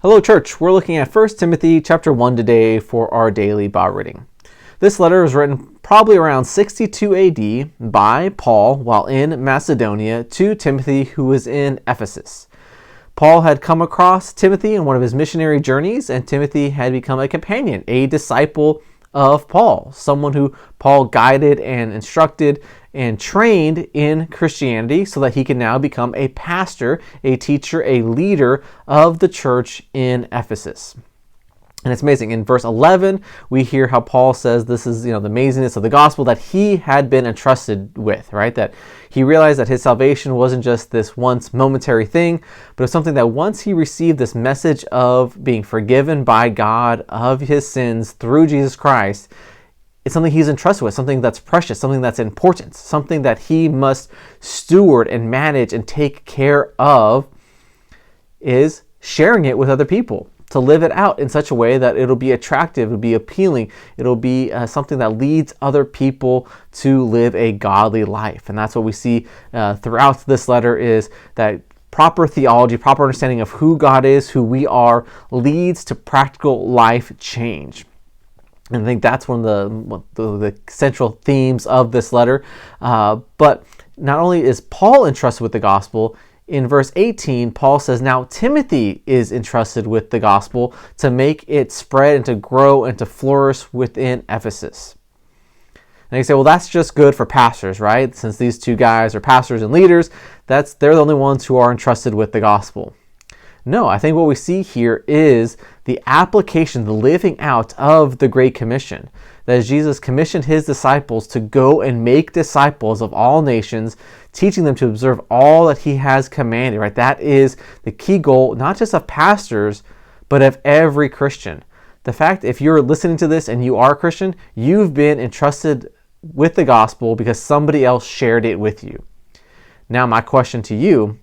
Hello, church. We're looking at 1 Timothy chapter 1 today for our daily Bible reading. This letter was written probably around 62 AD by Paul while in Macedonia to Timothy, who was in Ephesus. Paul had come across Timothy in one of his missionary journeys, and Timothy had become a companion, a disciple of Paul, someone who Paul guided and instructed and trained in Christianity so that he can now become a pastor, a teacher, a leader of the church in Ephesus. And it's amazing. In verse 11, we hear how Paul says this is, the amazingness of the gospel that he had been entrusted with, right? That he realized that his salvation wasn't just this once momentary thing, but it was something that once he received this message of being forgiven by God of his sins through Jesus Christ, it's something he's entrusted with, something that's precious, something that's important, something that he must steward and manage and take care of, is sharing it with other people, to live it out in such a way that it'll be attractive, it'll be appealing, it'll be something that leads other people to live a godly life. And that's what we see throughout this letter, is that proper theology, proper understanding of who God is, who we are, leads to practical life change. And I think that's one of the central themes of this letter. But not only is Paul entrusted with the gospel, in verse 18, Paul says, now Timothy is entrusted with the gospel to make it spread and to grow and to flourish within Ephesus. And you say, well, that's just good for pastors, right? Since these two guys are pastors and leaders, they're the only ones who are entrusted with the gospel. No, I think what we see here is the application, the living out of the Great Commission. That is, Jesus commissioned his disciples to go and make disciples of all nations, teaching them to observe all that he has commanded, right? That is the key goal, not just of pastors, but of every Christian. The fact, if you're listening to this and you are a Christian, you've been entrusted with the gospel because somebody else shared it with you. Now, my question to you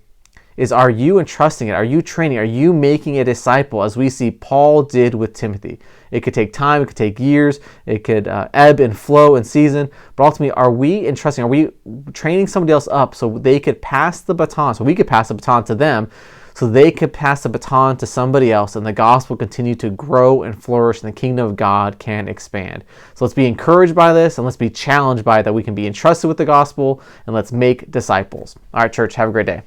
is, are you entrusting it? Are you training? Are you making a disciple, as we see Paul did with Timothy? It could take time. It could take years. It could ebb and flow in season. But ultimately, are we entrusting? Are we training somebody else up so they could pass the baton, so we could pass the baton to them, so they could pass the baton to somebody else, and the gospel continue to grow and flourish, and the kingdom of God can expand? So let's be encouraged by this, and let's be challenged by it, that we can be entrusted with the gospel, and let's make disciples. All right, church, have a great day.